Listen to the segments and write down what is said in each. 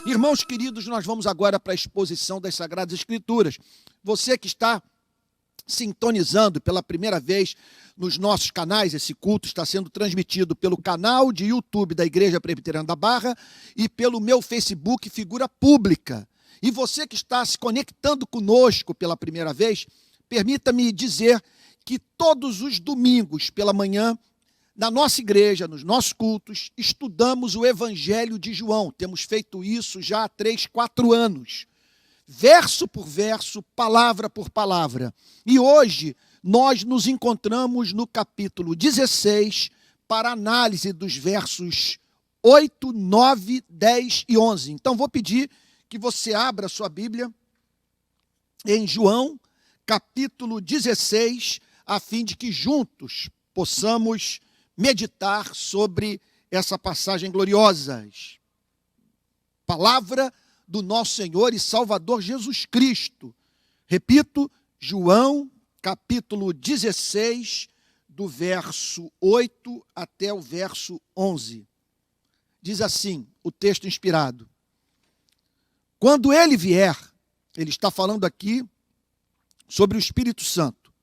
Irmãos queridos, nós vamos agora para a exposição das Sagradas Escrituras. Você que está sintonizando pela primeira vez nos nossos canais, esse culto está sendo transmitido pelo canal de YouTube da Igreja Presbiteriana da Barra e pelo meu Facebook Figura Pública. E você que está se conectando conosco pela primeira vez, permita-me dizer que todos os domingos pela manhã, na nossa igreja, nos nossos cultos, estudamos o Evangelho de João. Temos feito isso já há 3, 4 anos. Verso por verso, palavra por palavra. E hoje nós nos encontramos no capítulo 16 para análise dos versos 8, 9, 10 e 11. Então vou pedir que você abra a sua Bíblia em João, capítulo 16, a fim de que juntos possamos meditar sobre essa passagem gloriosa. Palavra do nosso Senhor e Salvador Jesus Cristo. Repito, João, capítulo 16, do verso 8 até o verso 11. Diz assim, o texto inspirado. Quando ele vier, ele está falando aqui sobre o Espírito Santo,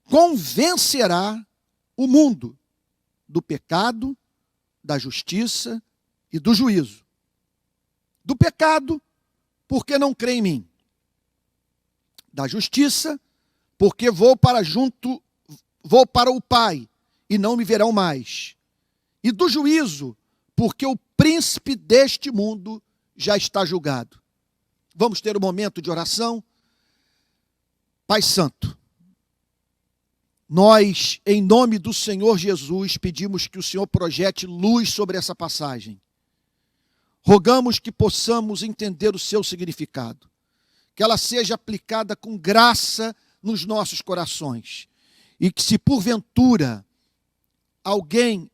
convencerá o mundo do pecado, da justiça e do juízo. Do pecado, porque não crê em mim. Da justiça, porque vou para o Pai e não me verão mais. E do juízo, porque o príncipe deste mundo já está julgado. Vamos ter um momento de oração. Pai Santo, nós, em nome do Senhor Jesus, pedimos que o Senhor projete luz sobre essa passagem. Rogamos que possamos entender o seu significado, que ela seja aplicada com graça nos nossos corações, e que se porventura alguém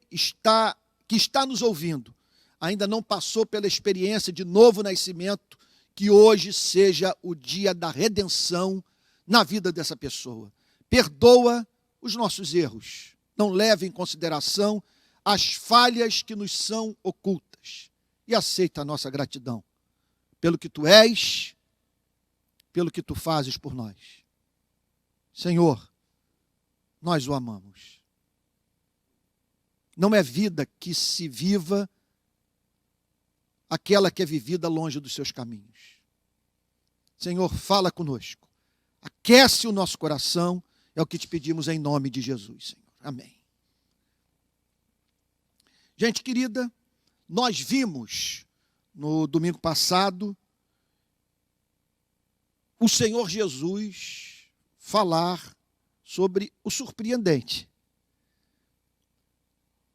que está nos ouvindo ainda não passou pela experiência de novo nascimento, que hoje seja o dia da redenção na vida dessa pessoa. Perdoa os nossos erros, não leve em consideração as falhas que nos são ocultas e aceita a nossa gratidão pelo que tu és, pelo que tu fazes por nós. Senhor, nós o amamos. Não é vida que se viva aquela que é vivida longe dos seus caminhos. Senhor, fala conosco. Aquece o nosso coração, é o que te pedimos em nome de Jesus, Senhor. Amém. Gente querida, nós vimos no domingo passado o Senhor Jesus falar sobre o surpreendente.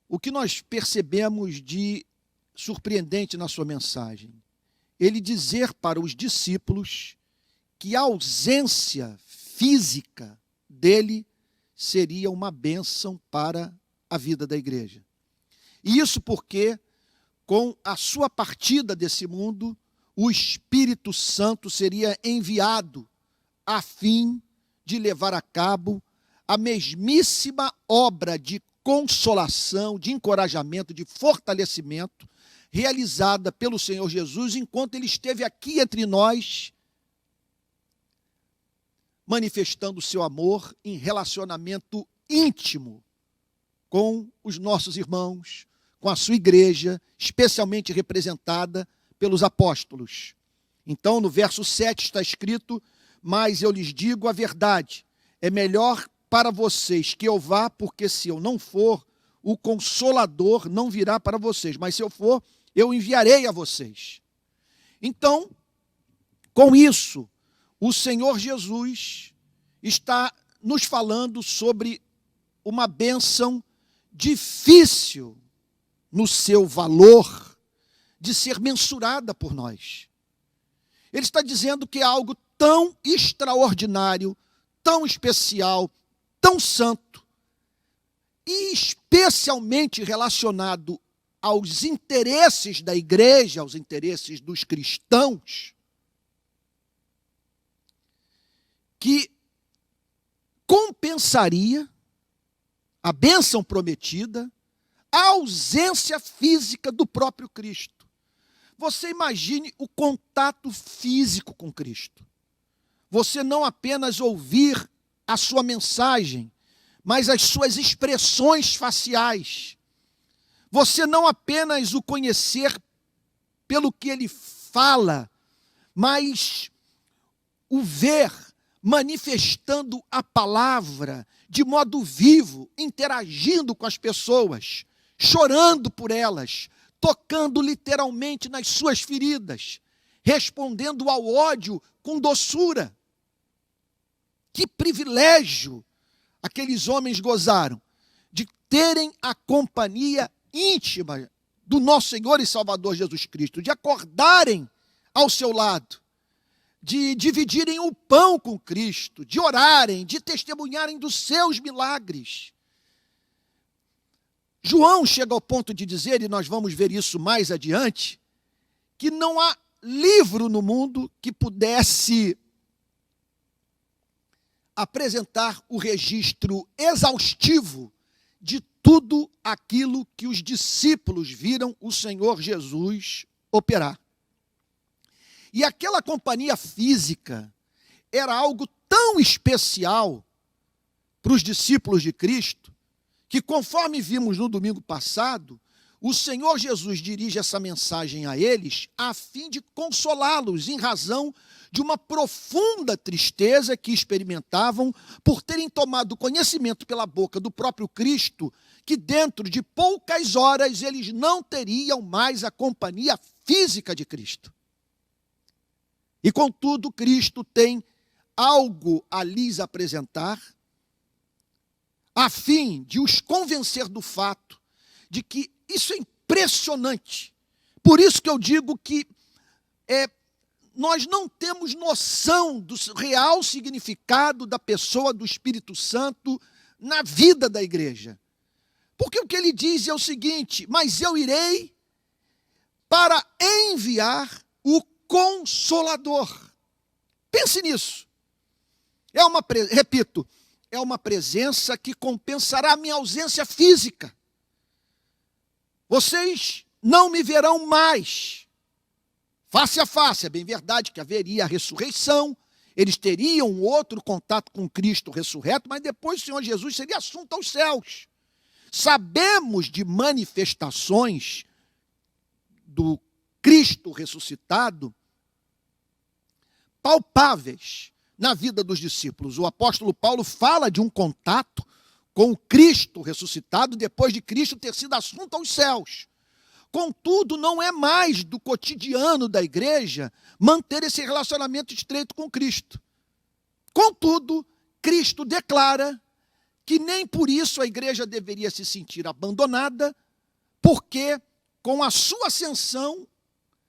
O que nós percebemos de surpreendente na sua mensagem? Ele dizer para os discípulos que a ausência física dele seria uma bênção para a vida da igreja. E isso porque, com a sua partida desse mundo, o Espírito Santo seria enviado a fim de levar a cabo a mesmíssima obra de consolação, de encorajamento, de fortalecimento, realizada pelo Senhor Jesus enquanto ele esteve aqui entre nós, manifestando o seu amor em relacionamento íntimo com os nossos irmãos, com a sua igreja, especialmente representada pelos apóstolos. Então, no verso 7 está escrito: mas eu lhes digo a verdade, é melhor para vocês que eu vá, porque se eu não for, o Consolador não virá para vocês, mas se eu for, eu enviarei a vocês. Então, com isso, o Senhor Jesus está nos falando sobre uma bênção difícil no seu valor de ser mensurada por nós. Ele está dizendo que é algo tão extraordinário, tão especial, tão santo, e especialmente relacionado aos interesses da igreja, aos interesses dos cristãos, que compensaria a bênção prometida a ausência física do próprio Cristo. Você imagine o contato físico com Cristo. Você não apenas ouvir a sua mensagem, mas as suas expressões faciais. Você não apenas o conhecer pelo que ele fala, mas o ver manifestando a palavra de modo vivo, interagindo com as pessoas, chorando por elas, tocando literalmente nas suas feridas, respondendo ao ódio com doçura. Que privilégio aqueles homens gozaram de terem a companhia íntima do nosso Senhor e Salvador Jesus Cristo, de acordarem ao seu lado, de dividirem o pão com Cristo, de orarem, de testemunharem dos seus milagres. João chega ao ponto de dizer, e nós vamos ver isso mais adiante, que não há livro no mundo que pudesse apresentar o registro exaustivo de tudo aquilo que os discípulos viram o Senhor Jesus operar. E aquela companhia física era algo tão especial para os discípulos de Cristo, que conforme vimos no domingo passado, o Senhor Jesus dirige essa mensagem a eles a fim de consolá-los em razão de uma profunda tristeza que experimentavam por terem tomado conhecimento pela boca do próprio Cristo que dentro de poucas horas eles não teriam mais a companhia física de Cristo. E contudo, Cristo tem algo a lhes apresentar a fim de os convencer do fato de que isso é impressionante. Por isso que eu digo que nós não temos noção do real significado da pessoa do Espírito Santo na vida da igreja. Porque o que ele diz é o seguinte: mas eu irei para enviar o Consolador. Pense nisso. Repito, é uma presença que compensará a minha ausência física. Vocês não me verão mais face a face. É bem verdade que haveria a ressurreição, eles teriam um outro contato com Cristo ressurreto, mas depois o Senhor Jesus seria assunto aos céus. Sabemos de manifestações do Cristo ressuscitado palpáveis na vida dos discípulos. O apóstolo Paulo fala de um contato com o Cristo ressuscitado depois de Cristo ter sido assunto aos céus. Contudo, não é mais do cotidiano da igreja manter esse relacionamento estreito com Cristo. Contudo, Cristo declara que nem por isso a igreja deveria se sentir abandonada, porque com a sua ascensão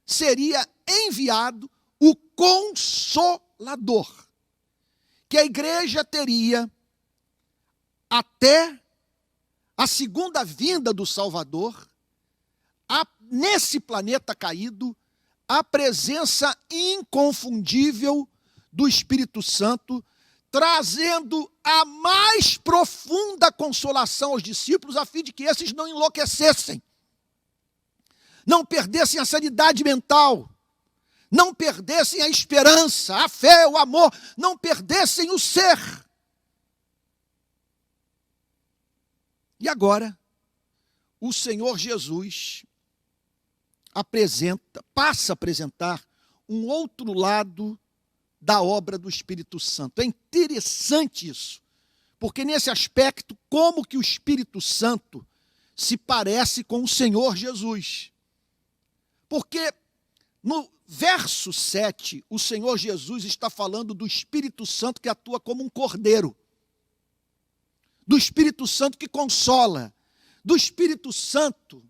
seria enviado o Consolador, que a igreja teria até a segunda vinda do Salvador, nesse planeta caído, a presença inconfundível do Espírito Santo, trazendo a mais profunda consolação aos discípulos, a fim de que esses não enlouquecessem, não perdessem a sanidade mental, não perdessem a esperança, a fé, o amor, não perdessem o ser. E agora, o Senhor Jesus passa a apresentar um outro lado da obra do Espírito Santo. É interessante isso, porque nesse aspecto, como que o Espírito Santo se parece com o Senhor Jesus? Porque no verso 7, o Senhor Jesus está falando do Espírito Santo que atua como um cordeiro, do Espírito Santo que consola, do Espírito Santo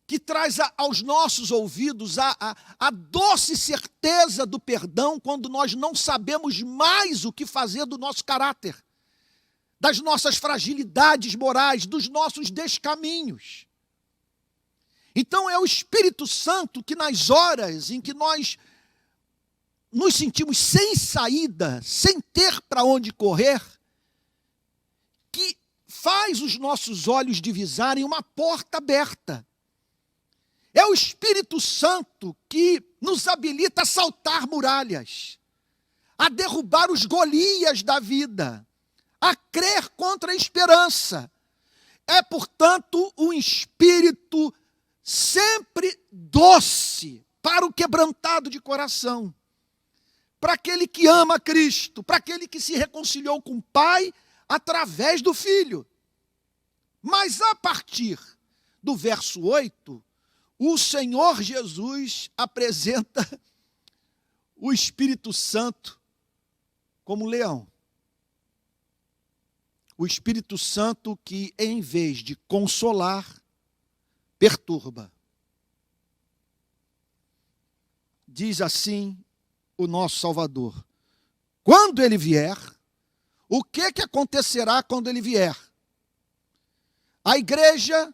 que traz aos nossos ouvidos a doce certeza do perdão quando nós não sabemos mais o que fazer do nosso caráter, das nossas fragilidades morais, dos nossos descaminhos. Então é o Espírito Santo que nas horas em que nós nos sentimos sem saída, sem ter para onde correr, que faz os nossos olhos divisarem uma porta aberta. É o Espírito Santo que nos habilita a saltar muralhas, a derrubar os Golias da vida, a crer contra a esperança. É, portanto, um espírito sempre doce para o quebrantado de coração, para aquele que ama Cristo, para aquele que se reconciliou com o Pai através do Filho. Mas a partir do verso 8, o Senhor Jesus apresenta o Espírito Santo como leão. O Espírito Santo que, em vez de consolar, perturba. Diz assim o nosso Salvador: quando ele vier, o que acontecerá quando ele vier? A igreja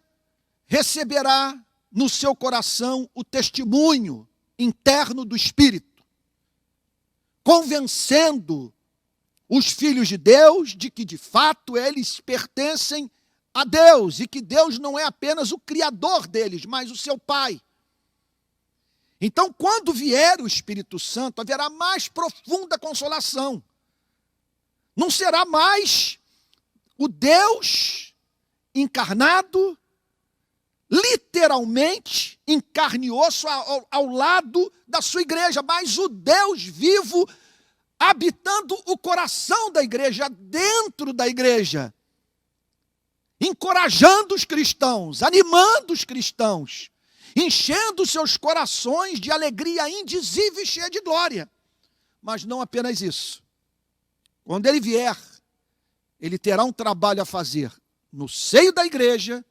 receberá no seu coração o testemunho interno do Espírito, convencendo os filhos de Deus de que, de fato, eles pertencem a Deus e que Deus não é apenas o Criador deles, mas o seu Pai. Então, quando vier o Espírito Santo, haverá mais profunda consolação. Não será mais o Deus encarnado, literalmente, em carne e osso, ao lado da sua igreja, mas o Deus vivo habitando o coração da igreja, dentro da igreja, encorajando os cristãos, animando os cristãos, enchendo seus corações de alegria indizível e cheia de glória. Mas não apenas isso. Quando ele vier, ele terá um trabalho a fazer no seio da igreja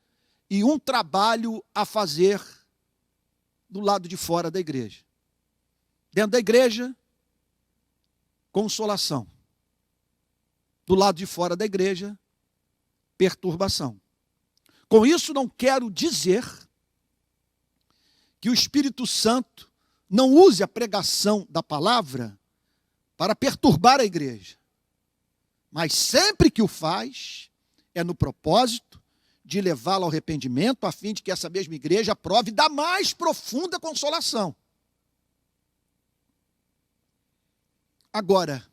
e um trabalho a fazer do lado de fora da igreja. Dentro da igreja, consolação. Do lado de fora da igreja, perturbação. Com isso, não quero dizer que o Espírito Santo não use a pregação da palavra para perturbar a igreja. Mas sempre que o faz, é no propósito de levá-la ao arrependimento, a fim de que essa mesma igreja prove da mais profunda consolação. Agora,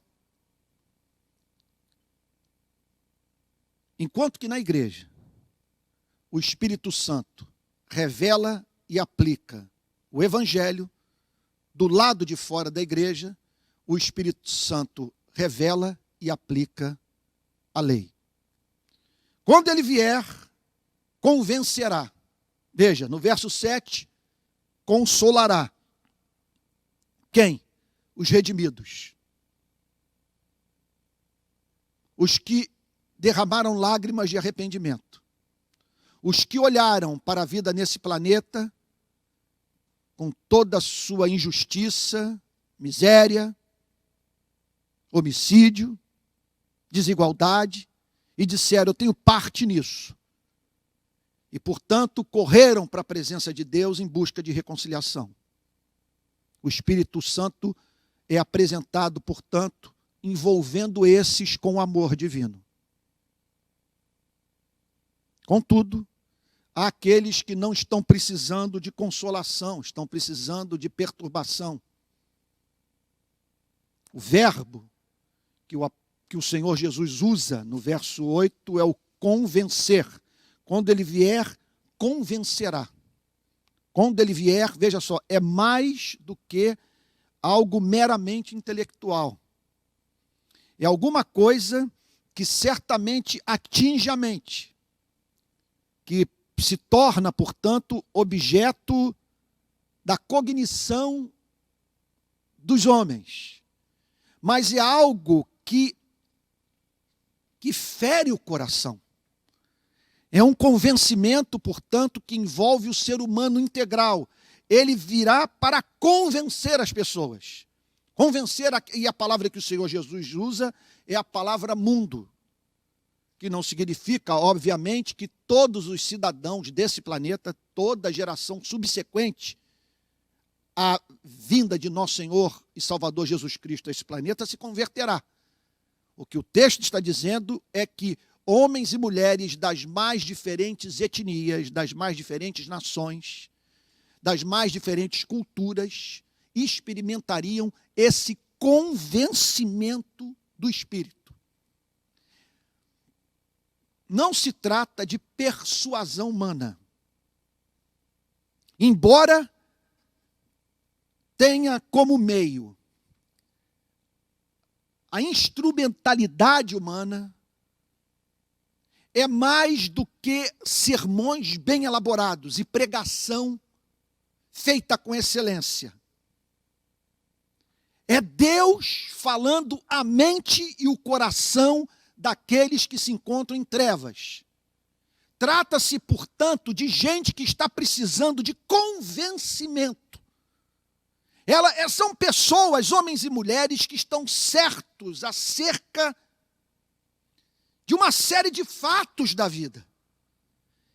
enquanto que na igreja o Espírito Santo revela e aplica o Evangelho, do lado de fora da igreja, o Espírito Santo revela e aplica a lei. Quando ele vier, convencerá. Veja, no verso 7, consolará. Quem? Os redimidos. Os que derramaram lágrimas de arrependimento. Os que olharam para a vida nesse planeta com toda a sua injustiça, miséria, homicídio, desigualdade, e disseram: eu tenho parte nisso. E, portanto, correram para a presença de Deus em busca de reconciliação. O Espírito Santo é apresentado, portanto, envolvendo esses com o amor divino. Contudo, há aqueles que não estão precisando de consolação, estão precisando de perturbação. O verbo que o Senhor Jesus usa no verso 8 é o convencer. Quando ele vier, convencerá. Quando ele vier, veja só, é mais do que algo meramente intelectual. É alguma coisa que certamente atinge a mente, que se torna, portanto, objeto da cognição dos homens. Mas é algo que fere o coração. É um convencimento, portanto, que envolve o ser humano integral. Ele virá para convencer as pessoas. Convencer, e a palavra que o Senhor Jesus usa é a palavra mundo, que não significa, obviamente, que todos os cidadãos desse planeta, toda a geração subsequente à vinda de nosso Senhor e Salvador Jesus Cristo a esse planeta se converterá. O que o texto está dizendo é que homens e mulheres das mais diferentes etnias, das mais diferentes nações, das mais diferentes culturas experimentariam esse convencimento do Espírito. Não se trata de persuasão humana. Embora tenha como meio a instrumentalidade humana, é mais do que sermões bem elaborados e pregação feita com excelência. É Deus falando a mente e o coração daqueles que se encontram em trevas. Trata-se, portanto, de gente que está precisando de convencimento. São pessoas, homens e mulheres, que estão certos acerca de uma série de fatos da vida.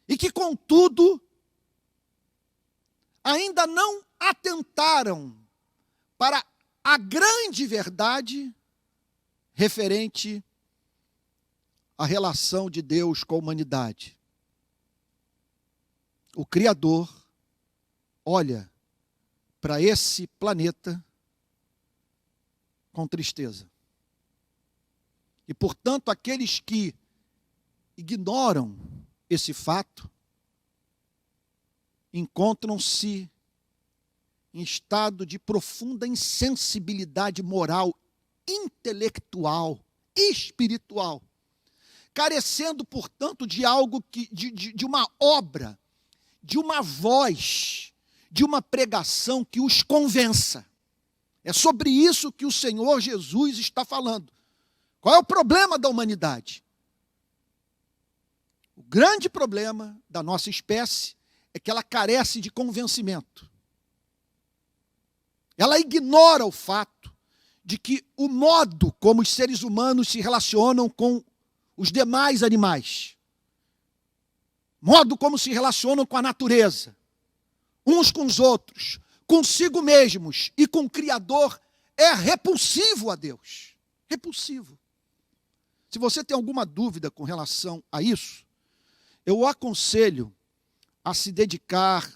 E que, contudo, ainda não atentaram para a grande verdade referente à relação de Deus com a humanidade. O Criador olha para esse planeta com tristeza. E, portanto, aqueles que ignoram esse fato encontram-se em estado de profunda insensibilidade moral, intelectual, espiritual, carecendo, portanto, de algo de uma obra, de uma voz, de uma pregação que os convença. É sobre isso que o Senhor Jesus está falando. Qual é o problema da humanidade? O grande problema da nossa espécie é que ela carece de convencimento. Ela ignora o fato de que o modo como os seres humanos se relacionam com os demais animais, modo como se relacionam com a natureza, uns com os outros, consigo mesmos e com o Criador, é repulsivo a Deus. Repulsivo. Se você tem alguma dúvida com relação a isso, eu o aconselho a se dedicar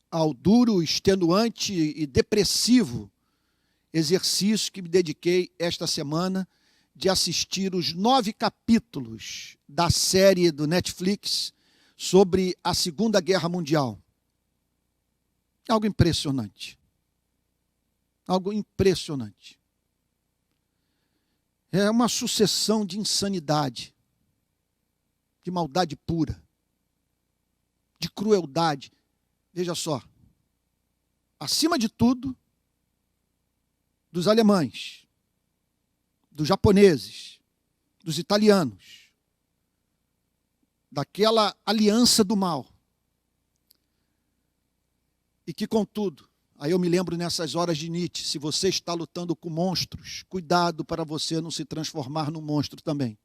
ao duro, extenuante e depressivo exercício que me dediquei esta semana de assistir os 9 capítulos da série do Netflix sobre a Segunda Guerra Mundial. Algo impressionante. Algo impressionante. É uma sucessão de insanidade, de maldade pura, de crueldade. Veja só, acima de tudo, dos alemães, dos japoneses, dos italianos, daquela aliança do mal. E que, contudo, aí eu me lembro nessas horas de Nietzsche, se você está lutando com monstros, cuidado para você não se transformar num monstro também.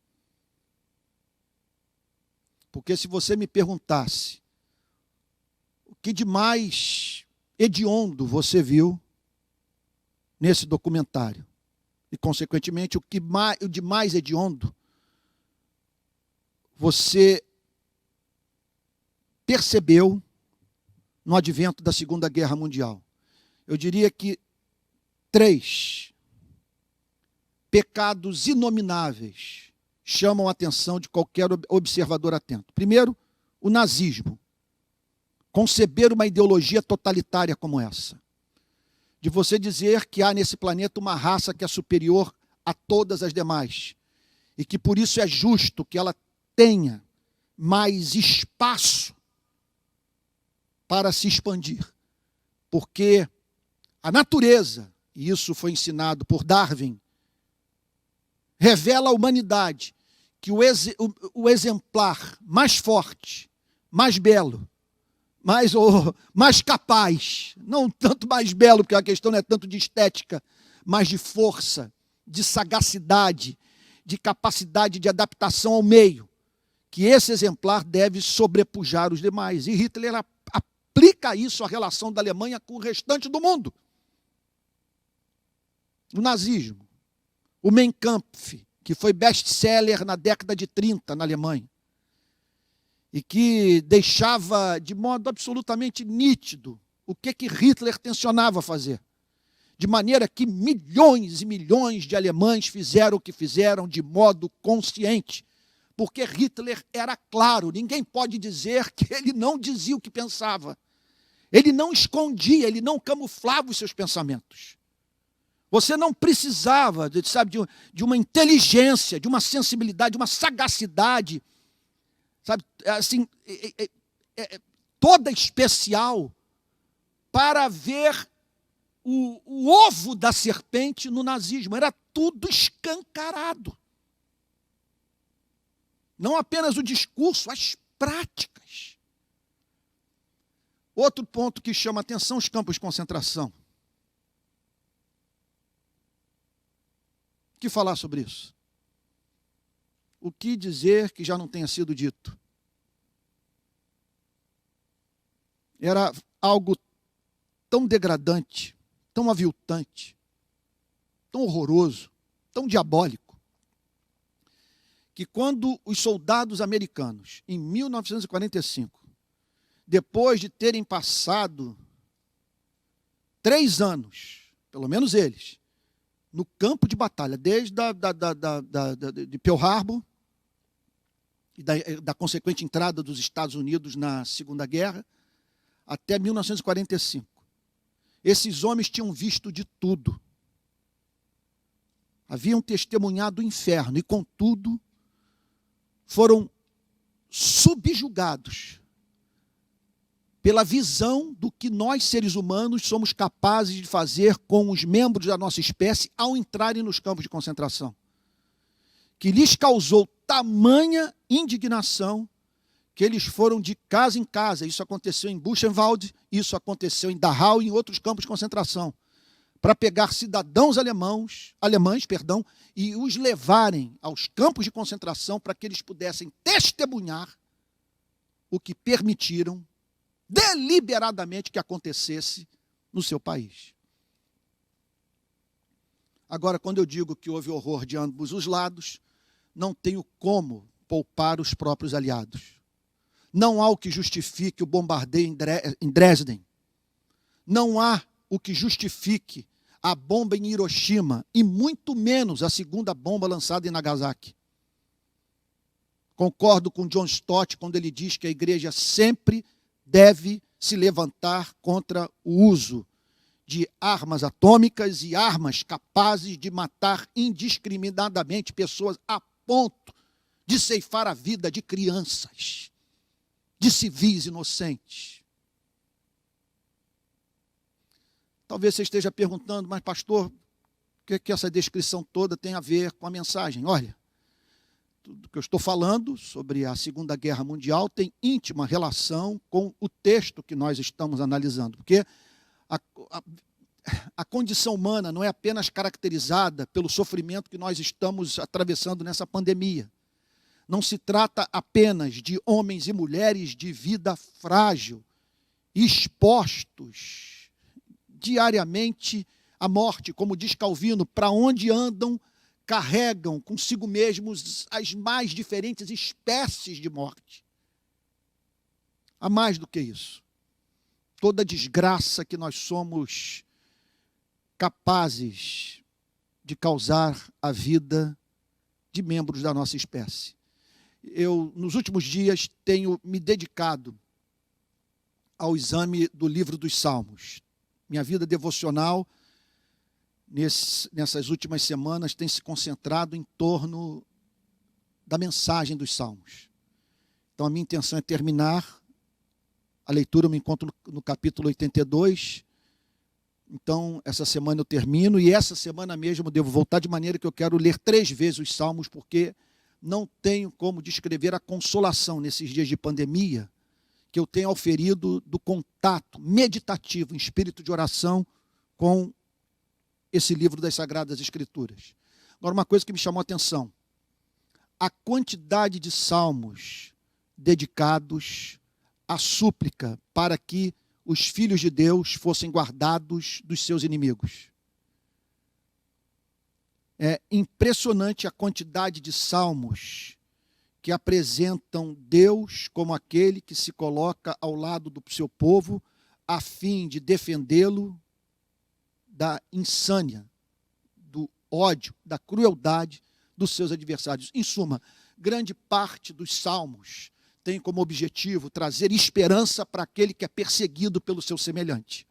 Porque se você me perguntasse o que de mais hediondo você viu nesse documentário, e consequentemente o de mais hediondo você percebeu no advento da Segunda Guerra Mundial, eu diria que 3 pecados inomináveis chamam a atenção de qualquer observador atento. Primeiro, o nazismo. Conceber uma ideologia totalitária como essa. De você dizer que há nesse planeta uma raça que é superior a todas as demais. E que por isso é justo que ela tenha mais espaço para se expandir. Porque a natureza, e isso foi ensinado por Darwin, revela à humanidade que o exemplar mais forte, mais belo, mais capaz, não tanto mais belo, porque a questão não é tanto de estética, mas de força, de sagacidade, de capacidade de adaptação ao meio, que esse exemplar deve sobrepujar os demais. E Hitler aplica isso à relação da Alemanha com o restante do mundo. O nazismo, o Mein Kampf, que foi best-seller na década de 30 na Alemanha, e que deixava de modo absolutamente nítido o que Hitler tensionava fazer. De maneira que milhões e milhões de alemães fizeram o que fizeram de modo consciente, porque Hitler era claro, ninguém pode dizer que ele não dizia o que pensava. Ele não escondia, ele não camuflava os seus pensamentos. Você não precisava, sabe, de uma inteligência, de uma sensibilidade, de uma sagacidade, sabe, assim, toda especial para ver o ovo da serpente no nazismo. Era tudo escancarado. Não apenas o discurso, as práticas. Outro ponto que chama a atenção, os campos de concentração. O que falar sobre isso? O que dizer que já não tenha sido dito? Era algo tão degradante, tão aviltante, tão horroroso, tão diabólico, que quando os soldados americanos, em 1945, depois de terem passado 3 anos, pelo menos eles, no campo de batalha, desde de Pearl Harbor e da consequente entrada dos Estados Unidos na Segunda Guerra, até 1945. Esses homens tinham visto de tudo. Haviam testemunhado o inferno e, contudo, foram subjugados pela visão do que nós, seres humanos, somos capazes de fazer com os membros da nossa espécie ao entrarem nos campos de concentração, que lhes causou tamanha indignação que eles foram de casa em casa. Isso aconteceu em Buchenwald, isso aconteceu em Dachau e em outros campos de concentração, para pegar cidadãos alemães, e os levarem aos campos de concentração para que eles pudessem testemunhar o que permitiram deliberadamente que acontecesse no seu país. Agora, quando eu digo que houve horror de ambos os lados, não tenho como poupar os próprios aliados. Não há o que justifique o bombardeio em Dresden. Não há o que justifique a bomba em Hiroshima, e muito menos a segunda bomba lançada em Nagasaki. Concordo com John Stott quando ele diz que a igreja sempre deve se levantar contra o uso de armas atômicas e armas capazes de matar indiscriminadamente pessoas a ponto de ceifar a vida de crianças, de civis inocentes. Talvez você esteja perguntando, mas pastor, o que essa descrição toda tem a ver com a mensagem? Olha, tudo que eu estou falando sobre a Segunda Guerra Mundial tem íntima relação com o texto que nós estamos analisando, porque a condição humana não é apenas caracterizada pelo sofrimento que nós estamos atravessando nessa pandemia. Não se trata apenas de homens e mulheres de vida frágil, expostos diariamente à morte, como diz Calvino, para onde andam, carregam consigo mesmos as mais diferentes espécies de morte. Há mais do que isso. Toda desgraça que nós somos capazes de causar à vida de membros da nossa espécie. Eu, nos últimos dias, tenho me dedicado ao exame do livro dos Salmos. Minha vida devocional, nessas últimas semanas, tem se concentrado em torno da mensagem dos Salmos. Então, a minha intenção é terminar a leitura. Eu me encontro no capítulo 82. Então, essa semana eu termino, e essa semana mesmo eu devo voltar, de maneira que eu quero ler 3 vezes os Salmos, porque não tenho como descrever a consolação nesses dias de pandemia que eu tenho auferido do contato meditativo, em espírito de oração, com esse livro das Sagradas Escrituras. Agora, uma coisa que me chamou a atenção: a quantidade de salmos dedicados à súplica para que os filhos de Deus fossem guardados dos seus inimigos. É impressionante a quantidade de salmos que apresentam Deus como aquele que se coloca ao lado do seu povo a fim de defendê-lo da insânia, do ódio, da crueldade dos seus adversários. Em suma, grande parte dos salmos tem como objetivo trazer esperança para aquele que é perseguido pelo seu semelhante.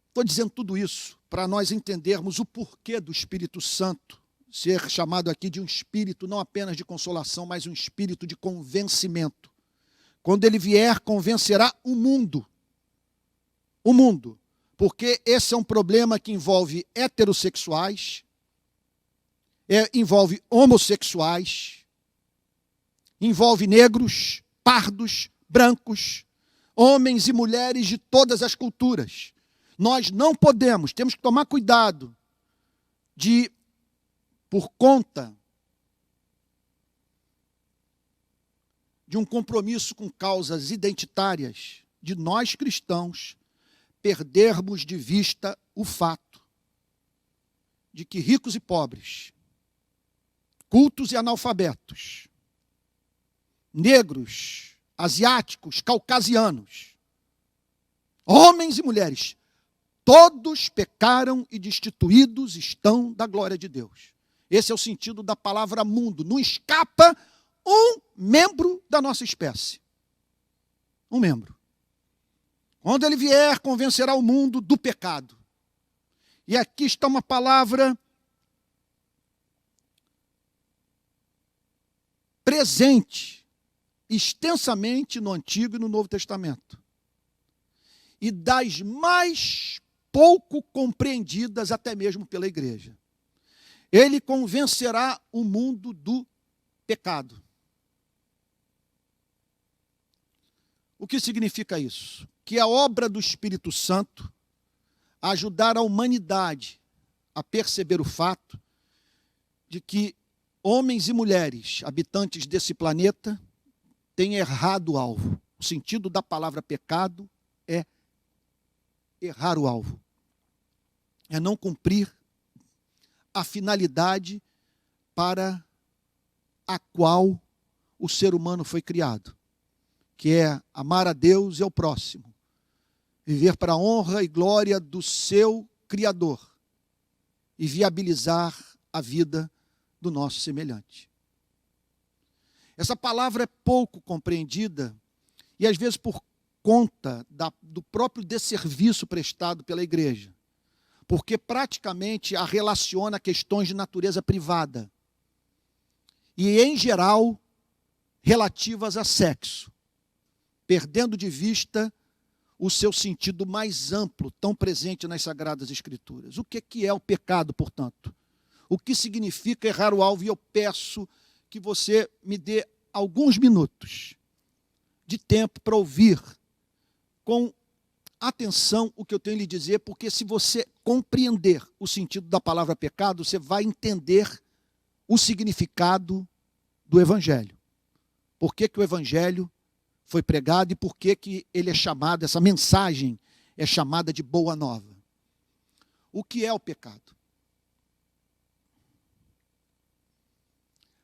Estou dizendo tudo isso para nós entendermos o porquê do Espírito Santo ser chamado aqui de um espírito não apenas de consolação, mas um espírito de convencimento. Quando ele vier, convencerá o mundo. O mundo. Porque esse é um problema que envolve heterossexuais, envolve homossexuais, envolve negros, pardos, brancos, homens e mulheres de todas as culturas. Nós não podemos, temos que tomar cuidado de, por conta de um compromisso com causas identitárias, de nós cristãos, perdermos de vista o fato de que ricos e pobres, cultos e analfabetos, negros, asiáticos, caucasianos, homens e mulheres, todos pecaram e destituídos estão da glória de Deus. Esse é o sentido da palavra mundo. Não escapa um membro da nossa espécie. Um membro. Quando ele vier, convencerá o mundo do pecado. E aqui está uma palavra presente extensamente no Antigo e no Novo Testamento. E das mais pouco compreendidas até mesmo pela igreja. Ele convencerá o mundo do pecado. O que significa isso? Que a obra do Espírito Santo ajudar a humanidade a perceber o fato de que homens e mulheres, habitantes desse planeta, têm errado o alvo. O sentido da palavra pecado é errar o alvo. É não cumprir a finalidade para a qual o ser humano foi criado, que é amar a Deus e ao próximo, viver para a honra e glória do seu Criador e viabilizar a vida do nosso semelhante. Essa palavra é pouco compreendida e às vezes por conta do próprio desserviço prestado pela igreja, porque praticamente a relaciona a questões de natureza privada e, em geral, relativas a sexo, perdendo de vista o seu sentido mais amplo, tão presente nas Sagradas Escrituras. O que é o pecado, portanto? O que significa errar o alvo? E eu peço que você me dê alguns minutos de tempo para ouvir com atenção o que eu tenho a lhe dizer, porque se você compreender o sentido da palavra pecado, você vai entender o significado do Evangelho. Por que o Evangelho foi pregado e por que ele é chamado, essa mensagem é chamada de boa nova. O que é o pecado?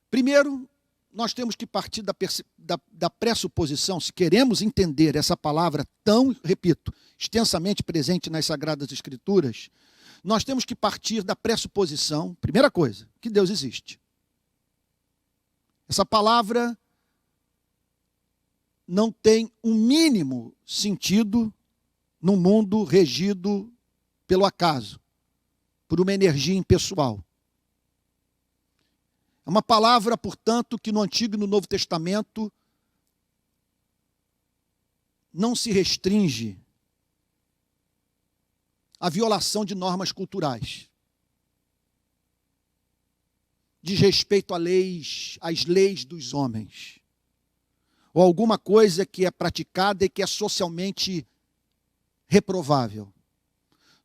Primeiro, nós temos que partir da pressuposição, se queremos entender essa palavra tão, repito, extensamente presente nas Sagradas Escrituras, nós temos que partir da pressuposição, primeira coisa, que Deus existe. Essa palavra não tem um mínimo sentido num mundo regido pelo acaso, por uma energia impessoal. É uma palavra, portanto, que no Antigo e no Novo Testamento não se restringe à violação de normas culturais, diz respeito às leis dos homens, ou alguma coisa que é praticada e que é socialmente reprovável.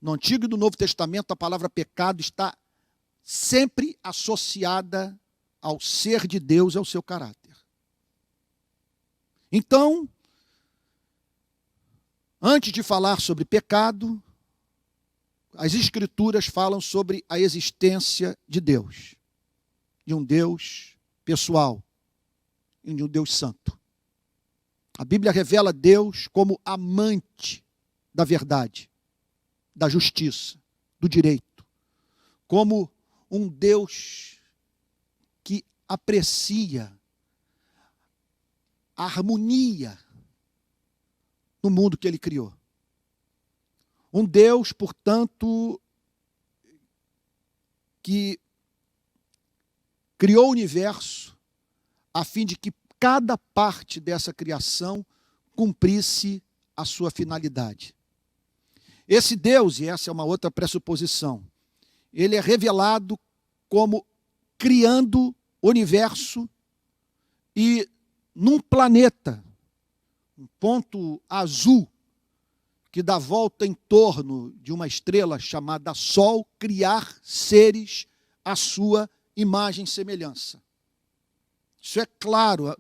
No Antigo e no Novo Testamento, a palavra pecado está sempre associada ao ser de Deus e ao seu caráter. Então, antes de falar sobre pecado, as Escrituras falam sobre a existência de Deus. De um Deus pessoal e de um Deus santo. A Bíblia revela Deus como amante da verdade, da justiça, do direito, como um Deus que aprecia a harmonia no mundo que Ele criou. Um Deus, portanto, que criou o universo a fim de que cada parte dessa criação cumprisse a sua finalidade. Esse Deus, e essa é uma outra pressuposição, ele é revelado como criando o universo e num planeta, um ponto azul, que dá volta em torno de uma estrela chamada Sol, criar seres à sua imagem e semelhança. Isso é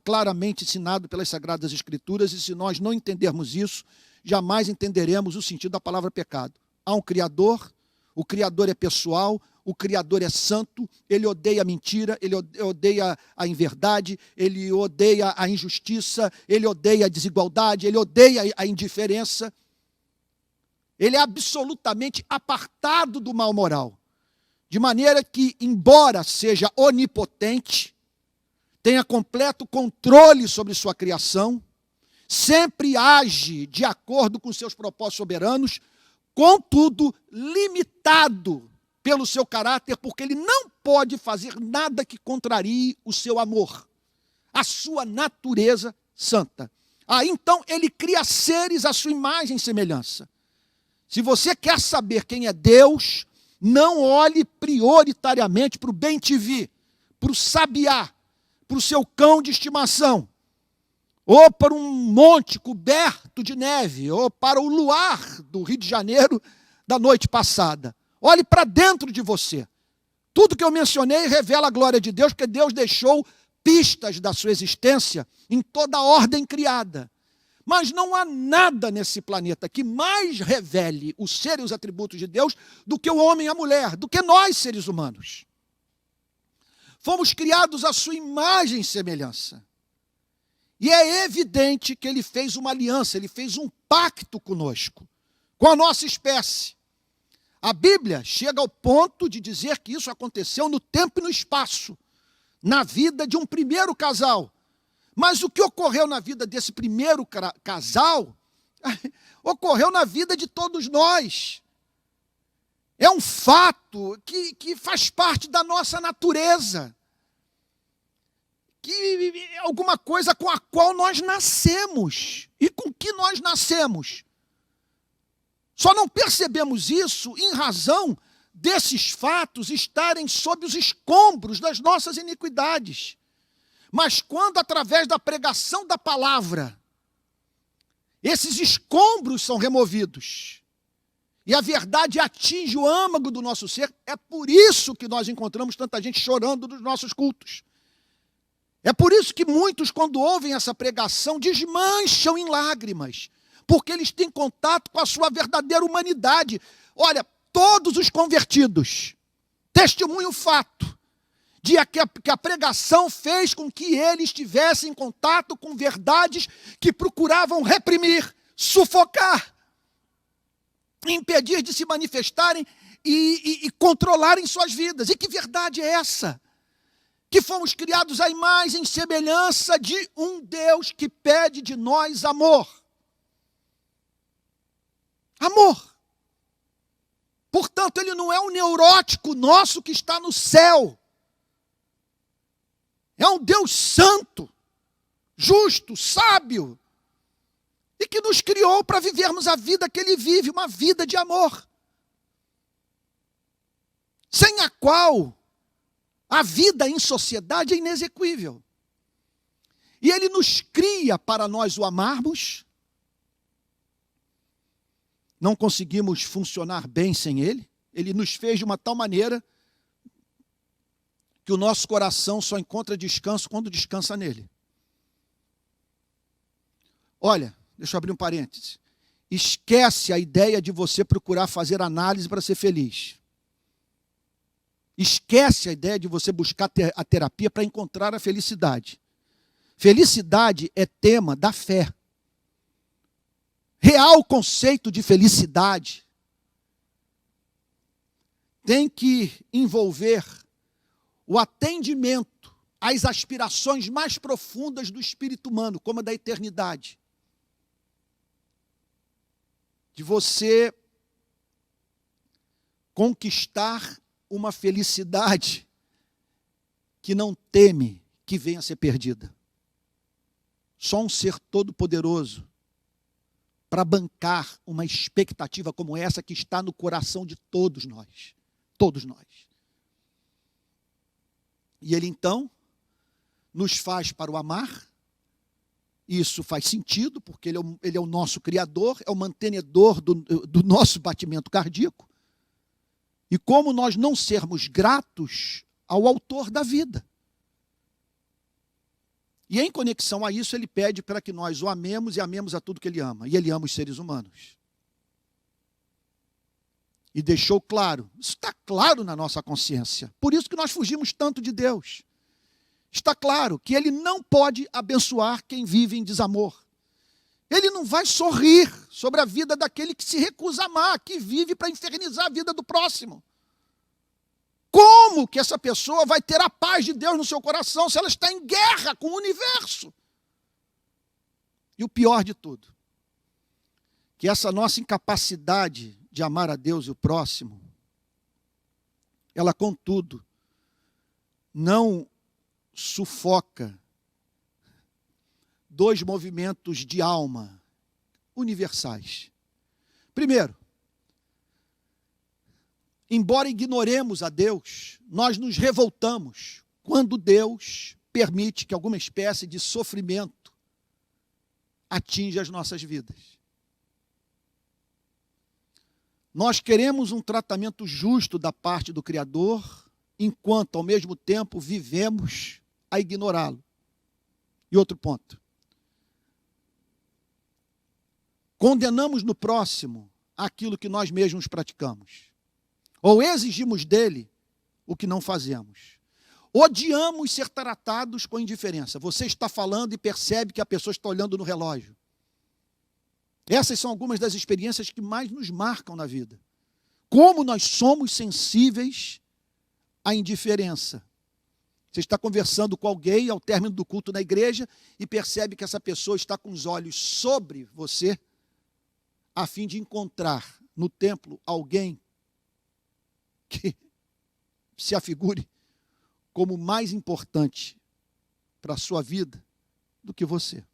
claramente ensinado pelas Sagradas Escrituras, e se nós não entendermos isso, jamais entenderemos o sentido da palavra pecado. Há um Criador, o Criador é pessoal, o Criador é santo, Ele odeia a mentira, Ele odeia a inverdade, Ele odeia a injustiça, Ele odeia a desigualdade, Ele odeia a indiferença. Ele é absolutamente apartado do mal moral. De maneira que, embora seja onipotente, tenha completo controle sobre sua criação, sempre age de acordo com seus propósitos soberanos, contudo, limitado pelo seu caráter, porque ele não pode fazer nada que contrarie o seu amor, a sua natureza santa. Aí, então, ele cria seres à sua imagem e semelhança. Se você quer saber quem é Deus, não olhe prioritariamente para o bem-te-vi, para o sabiá, para o seu cão de estimação, ou para um monte coberto de neve, ou para o luar do Rio de Janeiro da noite passada. Olhe para dentro de você. Tudo que eu mencionei revela a glória de Deus, porque Deus deixou pistas da sua existência em toda a ordem criada. Mas não há nada nesse planeta que mais revele o ser e os atributos de Deus do que o homem e a mulher, do que nós, seres humanos. Fomos criados à sua imagem e semelhança. E é evidente que Ele fez uma aliança, Ele fez um pacto conosco, com a nossa espécie. A Bíblia chega ao ponto de dizer que isso aconteceu no tempo e no espaço, na vida de um primeiro casal. Mas o que ocorreu na vida desse primeiro casal, ocorreu na vida de todos nós. É um fato que faz parte da nossa natureza. Que é alguma coisa com a qual nós nascemos. E com que nós nascemos. Só não percebemos isso em razão desses fatos estarem sob os escombros das nossas iniquidades. Mas quando, através da pregação da palavra, esses escombros são removidos, e a verdade atinge o âmago do nosso ser, é por isso que nós encontramos tanta gente chorando nos nossos cultos. É por isso que muitos, quando ouvem essa pregação, desmancham em lágrimas, porque eles têm contato com a sua verdadeira humanidade. Olha, todos os convertidos testemunham o fato de que a pregação fez com que eles tivessem contato com verdades que procuravam reprimir, sufocar, impedir de se manifestarem e controlarem suas vidas. E que verdade é essa? Que fomos criados à imagem e semelhança de um Deus que pede de nós amor. Amor. Portanto, Ele não é um neurótico nosso que está no céu. É um Deus santo, justo, sábio, e que nos criou para vivermos a vida que Ele vive, uma vida de amor, sem a qual a vida em sociedade é inexequível. E Ele nos cria para nós o amarmos. Não conseguimos funcionar bem sem Ele. Ele nos fez de uma tal maneira que o nosso coração só encontra descanso quando descansa nele. Olha, deixa eu abrir um parêntese. Esquece a ideia de você procurar fazer análise para ser feliz. Esquece a ideia de você buscar a terapia para encontrar a felicidade. Felicidade é tema da fé. Real conceito de felicidade tem que envolver o atendimento às aspirações mais profundas do espírito humano, como a da eternidade. De você conquistar uma felicidade que não teme que venha a ser perdida. Só um ser todo-poderoso para bancar uma expectativa como essa que está no coração de todos nós. Todos nós. E ele então nos faz para o amar. Isso faz sentido, porque ele é o nosso criador, é o mantenedor do nosso batimento cardíaco. E como nós não sermos gratos ao autor da vida? E em conexão a isso, ele pede para que nós o amemos e amemos a tudo que ele ama. E ele ama os seres humanos. E deixou claro, isso está claro na nossa consciência. Por isso que nós fugimos tanto de Deus. Está claro que ele não pode abençoar quem vive em desamor. Ele não vai sorrir sobre a vida daquele que se recusa a amar, que vive para infernizar a vida do próximo. Como que essa pessoa vai ter a paz de Deus no seu coração se ela está em guerra com o universo? E o pior de tudo, que essa nossa incapacidade de amar a Deus e o próximo, ela, contudo, não sufoca dois movimentos de alma universais. Primeiro, embora ignoremos a Deus, nós nos revoltamos quando Deus permite que alguma espécie de sofrimento atinja as nossas vidas. Nós queremos um tratamento justo da parte do Criador, enquanto, ao mesmo tempo, vivemos a ignorá-lo. E outro ponto. Condenamos no próximo aquilo que nós mesmos praticamos. Ou exigimos dele o que não fazemos. Odiamos ser tratados com indiferença. Você está falando e percebe que a pessoa está olhando no relógio. Essas são algumas das experiências que mais nos marcam na vida. Como nós somos sensíveis à indiferença. Você está conversando com alguém ao término do culto na igreja e percebe que essa pessoa está com os olhos sobre você, a fim de encontrar no templo alguém que se afigure como mais importante para a sua vida do que você.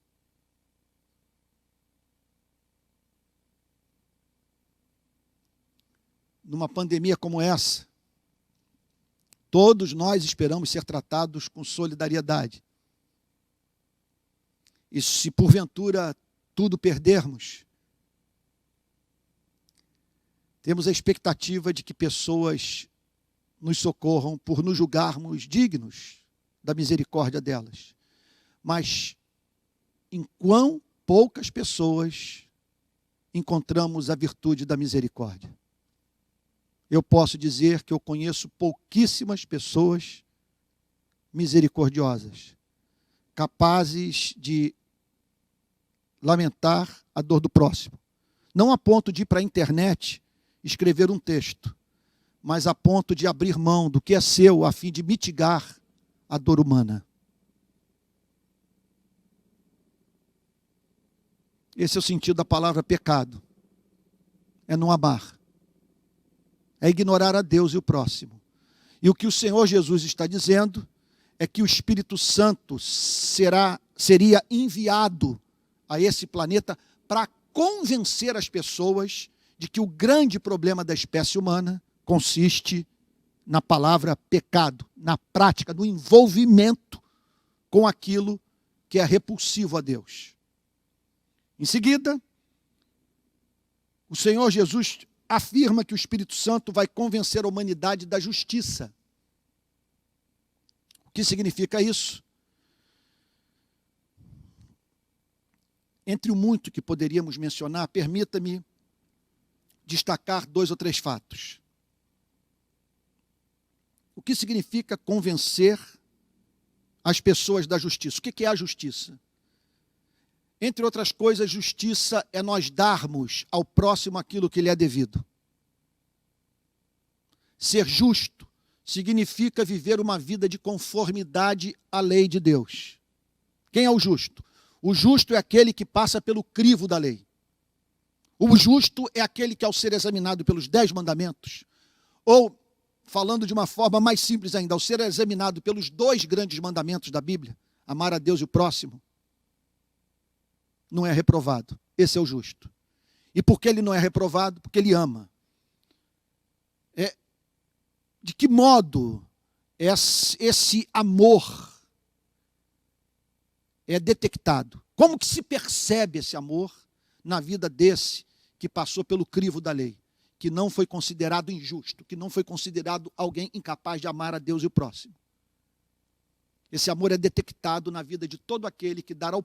Numa pandemia como essa, todos nós esperamos ser tratados com solidariedade. E se porventura tudo perdermos, temos a expectativa de que pessoas nos socorram por nos julgarmos dignos da misericórdia delas. Mas em quão poucas pessoas encontramos a virtude da misericórdia? Eu posso dizer que eu conheço pouquíssimas pessoas misericordiosas, capazes de lamentar a dor do próximo. Não a ponto de ir para a internet escrever um texto, mas a ponto de abrir mão do que é seu a fim de mitigar a dor humana. Esse é o sentido da palavra pecado. É não amar. É ignorar a Deus e o próximo. E o que o Senhor Jesus está dizendo é que o Espírito Santo seria enviado a esse planeta para convencer as pessoas de que o grande problema da espécie humana consiste na palavra pecado, na prática, no envolvimento com aquilo que é repulsivo a Deus. Em seguida, o Senhor Jesus afirma que o Espírito Santo vai convencer a humanidade da justiça. O que significa isso? Entre o muito que poderíamos mencionar, permita-me destacar 2 ou 3 fatos. O que significa convencer as pessoas da justiça? O que é a justiça? Entre outras coisas, justiça é nós darmos ao próximo aquilo que lhe é devido. Ser justo significa viver uma vida de conformidade à lei de Deus. Quem é o justo? O justo é aquele que passa pelo crivo da lei. O justo é aquele que, ao ser examinado pelos 10 mandamentos, ou, falando de uma forma mais simples ainda, ao ser examinado pelos 2 grandes mandamentos da Bíblia, amar a Deus e o próximo, não é reprovado. Esse é o justo. E por que ele não é reprovado? Porque ele ama. De que modo esse amor é detectado? Como que se percebe esse amor na vida desse que passou pelo crivo da lei, que não foi considerado injusto, que não foi considerado alguém incapaz de amar a Deus e o próximo? Esse amor é detectado na vida de todo aquele que dá ao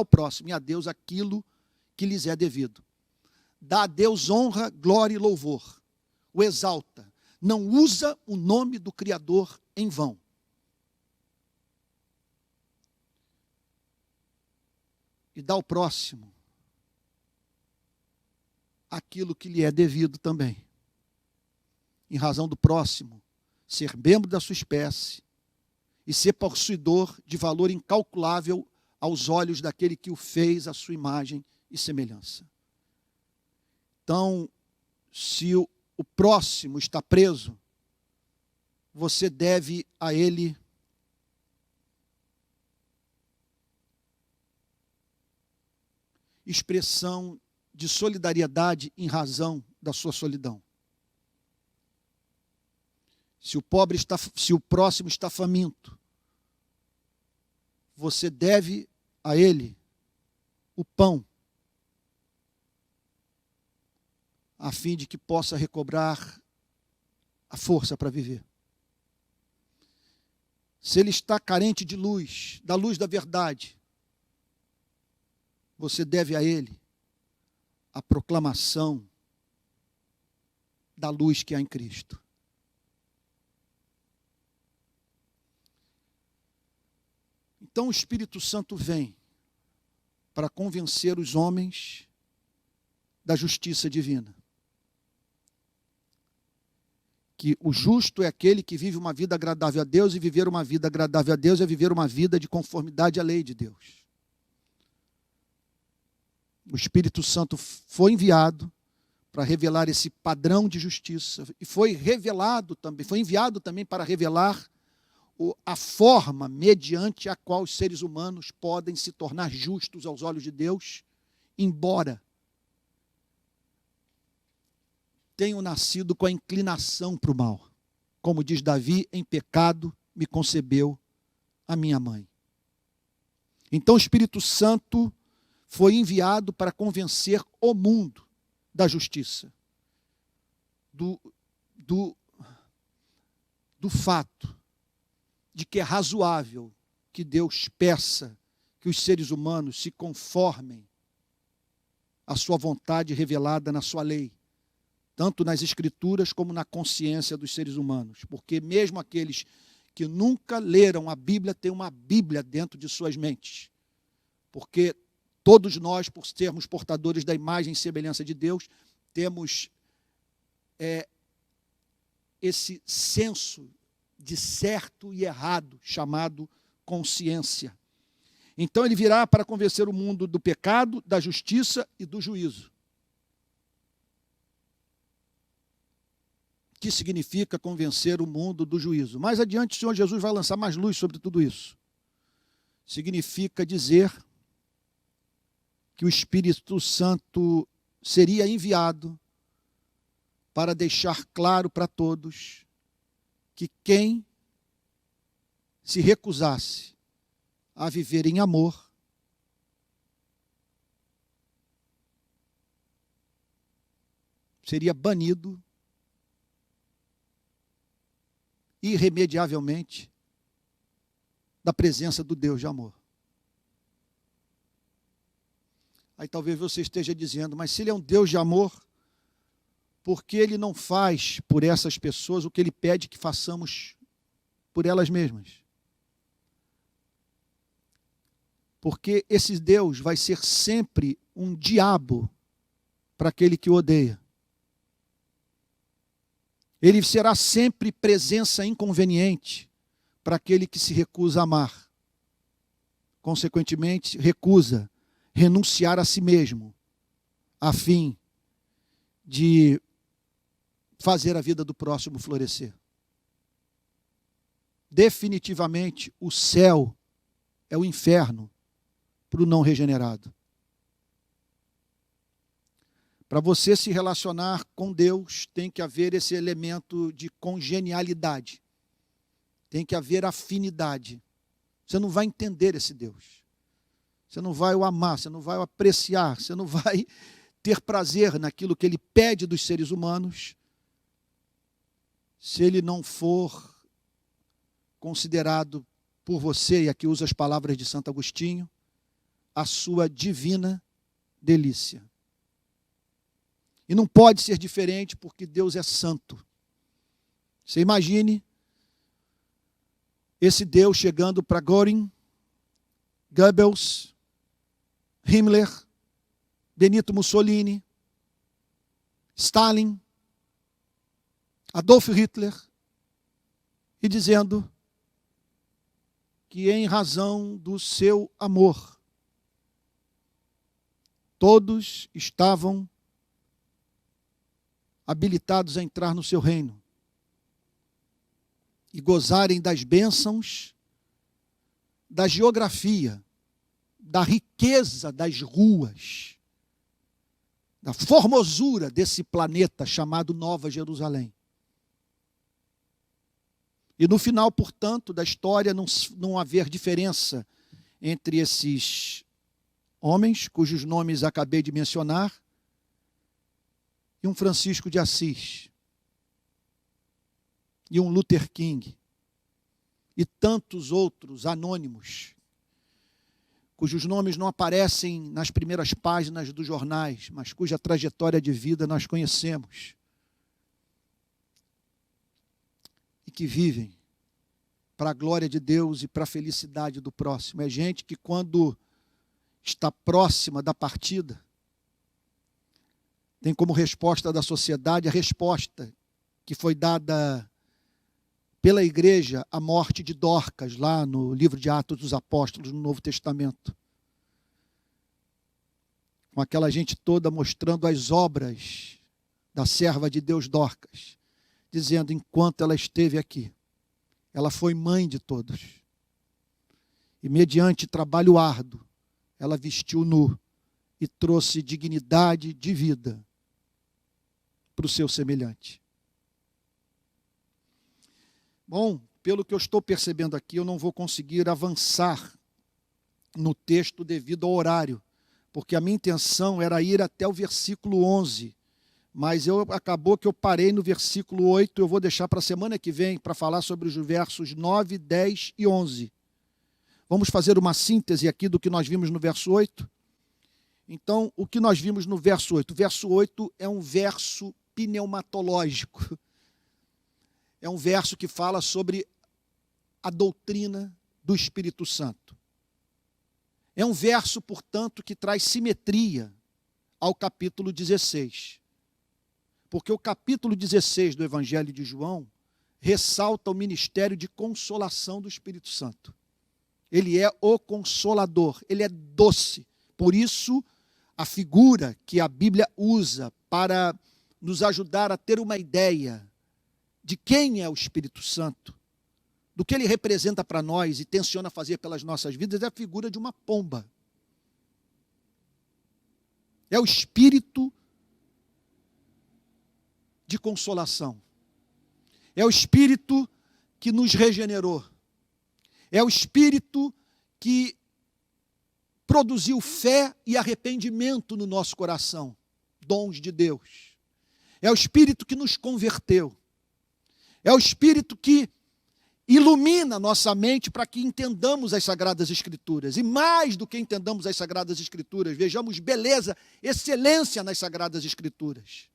próximo e a Deus aquilo que lhes é devido. Dá a Deus honra, glória e louvor. O exalta. Não usa o nome do Criador em vão. E dá ao próximo aquilo que lhe é devido também. Em razão do próximo ser membro da sua espécie e ser possuidor de valor incalculável aos olhos daquele que o fez à sua imagem e semelhança. Então, se o próximo está preso, você deve a ele expressão de solidariedade em razão da sua solidão. Se o próximo está faminto, você deve a ele o pão, a fim de que possa recobrar a força para viver. Se ele está carente de luz, da luz da verdade, você deve a ele a proclamação da luz que há em Cristo. Então o Espírito Santo vem para convencer os homens da justiça divina. Que o justo é aquele que vive uma vida agradável a Deus, e viver uma vida agradável a Deus é viver uma vida de conformidade à lei de Deus. O Espírito Santo foi enviado para revelar esse padrão de justiça, e foi enviado também para revelar a forma mediante a qual os seres humanos podem se tornar justos aos olhos de Deus, embora tenham nascido com a inclinação para o mal. Como diz Davi, em pecado me concebeu a minha mãe. Então o Espírito Santo foi enviado para convencer o mundo da justiça, do fato de que é razoável que Deus peça que os seres humanos se conformem à sua vontade revelada na sua lei, tanto nas Escrituras como na consciência dos seres humanos, porque mesmo aqueles que nunca leram a Bíblia têm uma Bíblia dentro de suas mentes, porque todos nós, por sermos portadores da imagem e semelhança de Deus, temos esse senso de certo e errado, chamado consciência. Então ele virá para convencer o mundo do pecado, da justiça e do juízo. Que significa convencer o mundo do juízo? Mais adiante o Senhor Jesus vai lançar mais luz sobre tudo isso. Significa dizer que o Espírito Santo seria enviado para deixar claro para todos que quem se recusasse a viver em amor seria banido irremediavelmente da presença do Deus de amor. Aí talvez você esteja dizendo, mas se ele é um Deus de amor, Porque Ele não faz por essas pessoas o que Ele pede que façamos por elas mesmas. Porque esse Deus vai ser sempre um diabo para aquele que o odeia. Ele será sempre presença inconveniente para aquele que se recusa a amar. Consequentemente, recusa renunciar a si mesmo, a fim de fazer a vida do próximo florescer. Definitivamente, o céu é o inferno para o não regenerado. Para você se relacionar com Deus, tem que haver esse elemento de congenialidade. Tem que haver afinidade. Você não vai entender esse Deus. Você não vai o amar, você não vai o apreciar, você não vai ter prazer naquilo que Ele pede dos seres humanos, se Ele não for considerado por você, e aqui usa as palavras de Santo Agostinho, a sua divina delícia. E não pode ser diferente porque Deus é santo. Você imagine esse Deus chegando para Göring, Goebbels, Himmler, Benito Mussolini, Stalin, Adolf Hitler, e dizendo que em razão do seu amor, todos estavam habilitados a entrar no seu reino e gozarem das bênçãos, da geografia, da riqueza das ruas, da formosura desse planeta chamado Nova Jerusalém. E no final, portanto, da história, não haver diferença entre esses homens, cujos nomes acabei de mencionar, e um Francisco de Assis, e um Luther King, e tantos outros anônimos, cujos nomes não aparecem nas primeiras páginas dos jornais, mas cuja trajetória de vida nós conhecemos, e que vivem para a glória de Deus e para a felicidade do próximo. É gente que, quando está próxima da partida, tem como resposta da sociedade a resposta que foi dada pela igreja à morte de Dorcas, lá no livro de Atos dos Apóstolos, no Novo Testamento. Com aquela gente toda mostrando as obras da serva de Deus Dorcas, dizendo, enquanto ela esteve aqui, ela foi mãe de todos. E mediante trabalho árduo, ela vestiu nu e trouxe dignidade de vida para o seu semelhante. Bom, pelo que eu estou percebendo aqui, eu não vou conseguir avançar no texto devido ao horário, porque a minha intenção era ir até o versículo 11, mas acabou que eu parei no versículo 8, eu vou deixar para a semana que vem para falar sobre os versos 9, 10 e 11. Vamos fazer uma síntese aqui do que nós vimos no verso 8? Então, o que nós vimos no verso 8? O verso 8 é um verso pneumatológico. É um verso que fala sobre a doutrina do Espírito Santo. É um verso, portanto, que traz simetria ao capítulo 16. Porque o capítulo 16 do Evangelho de João ressalta o ministério de consolação do Espírito Santo. Ele é o Consolador, ele é doce. Por isso, a figura que a Bíblia usa para nos ajudar a ter uma ideia de quem é o Espírito Santo, do que ele representa para nós e tenciona fazer pelas nossas vidas, é a figura de uma pomba. É o Espírito de consolação. É o Espírito que nos regenerou. É o Espírito que produziu fé e arrependimento no nosso coração, dons de Deus. É o Espírito que nos converteu. É o Espírito que ilumina nossa mente para que entendamos as Sagradas Escrituras. E mais do que entendamos as Sagradas Escrituras, vejamos beleza, excelência nas Sagradas Escrituras.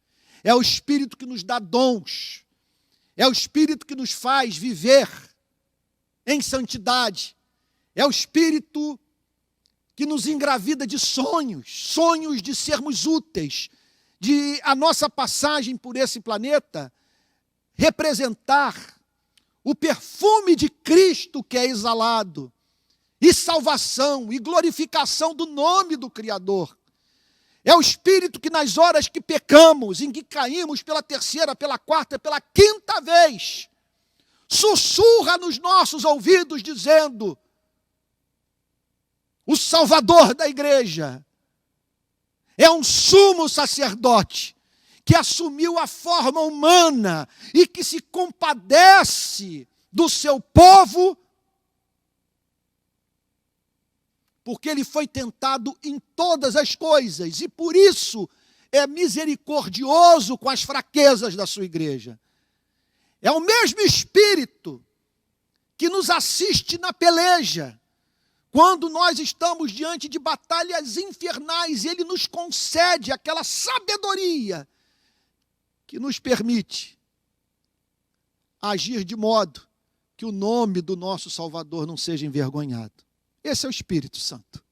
é o Espírito que nos dá dons, é o Espírito que nos faz viver em santidade, é o Espírito que nos engravida de sonhos, sonhos de sermos úteis, de a nossa passagem por esse planeta representar o perfume de Cristo que é exalado, e salvação, e glorificação do nome do Criador. É o Espírito que nas horas que pecamos, em que caímos pela terceira, pela quarta, pela quinta vez, sussurra nos nossos ouvidos dizendo: o Salvador da igreja é um sumo sacerdote que assumiu a forma humana e que se compadece do seu povo, porque ele foi tentado em todas as coisas e por isso é misericordioso com as fraquezas da sua igreja. É o mesmo Espírito que nos assiste na peleja, quando nós estamos diante de batalhas infernais, ele nos concede aquela sabedoria que nos permite agir de modo que o nome do nosso Salvador não seja envergonhado. Esse é o Espírito Santo,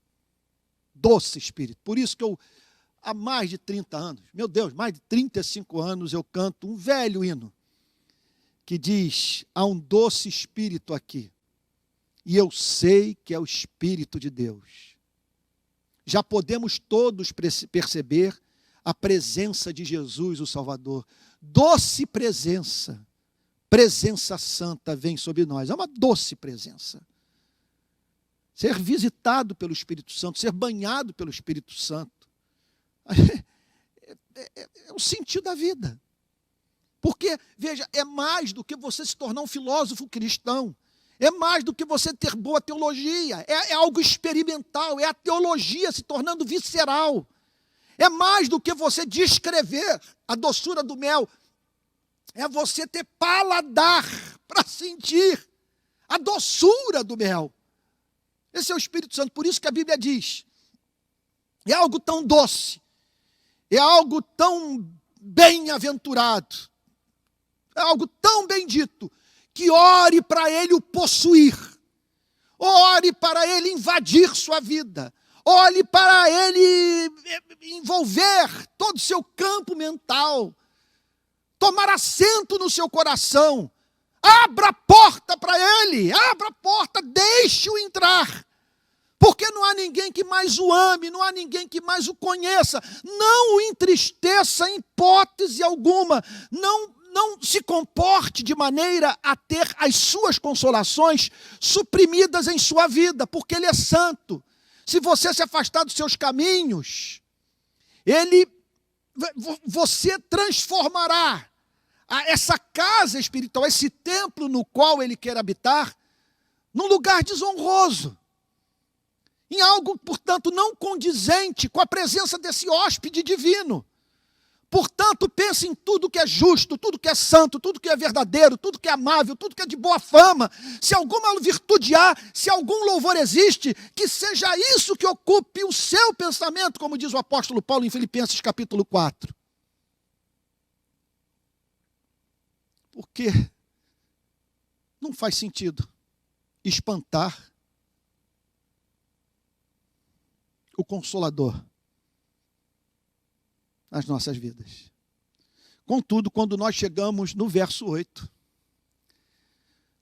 doce Espírito. Por isso que eu, há mais de 30 anos, meu Deus, mais de 35 anos, eu canto um velho hino que diz: há um doce Espírito aqui, e eu sei que é o Espírito de Deus. Já podemos todos perceber a presença de Jesus, o Salvador. Doce presença, presença santa vem sobre nós. É uma doce presença. Ser visitado pelo Espírito Santo, ser banhado pelo Espírito Santo, é o sentido da vida. Porque, veja, é mais do que você se tornar um filósofo cristão. É mais do que você ter boa teologia. É algo experimental. É a teologia se tornando visceral. É mais do que você descrever a doçura do mel. É você ter paladar para sentir a doçura do mel. Esse é o Espírito Santo. Por isso que a Bíblia diz: é algo tão doce, é algo tão bem-aventurado, é algo tão bendito, que ore para ele o possuir, ore para ele invadir sua vida, ore para ele envolver todo o seu campo mental, tomar assento no seu coração. Abra a porta para ele, abra a porta, deixe-o entrar, porque não há ninguém que mais o ame, não há ninguém que mais o conheça. Não o entristeça em hipótese alguma, não se comporte de maneira a ter as suas consolações suprimidas em sua vida, porque ele é santo. Se você se afastar dos seus caminhos, você transformará essa casa espiritual, esse templo no qual ele quer habitar, num lugar desonroso, em algo, portanto, não condizente com a presença desse hóspede divino. Portanto, pense em tudo que é justo, tudo que é santo, tudo que é verdadeiro, tudo que é amável, tudo que é de boa fama. Se alguma virtude há, se algum louvor existe, que seja isso que ocupe o seu pensamento, como diz o apóstolo Paulo em Filipenses capítulo 4. Porque não faz sentido espantar o Consolador nas nossas vidas. Contudo, quando nós chegamos no verso 8,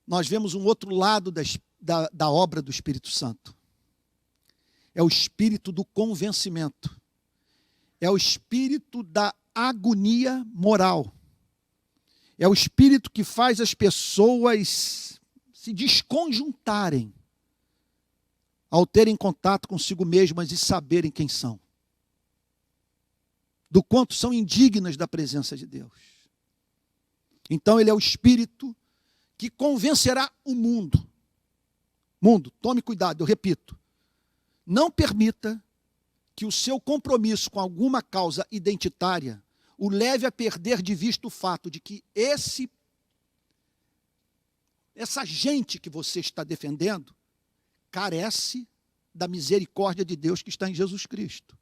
nós vemos um outro lado da obra do Espírito Santo. É o espírito do convencimento. É o espírito da agonia moral. É o espírito que faz as pessoas se desconjuntarem ao terem contato consigo mesmas e saberem quem são. Do quanto são indignas da presença de Deus. Então ele é o espírito que convencerá o mundo. Mundo, tome cuidado, eu repito. Não permita que o seu compromisso com alguma causa identitária o leve a perder de vista o fato de que essa gente que você está defendendo carece da misericórdia de Deus que está em Jesus Cristo.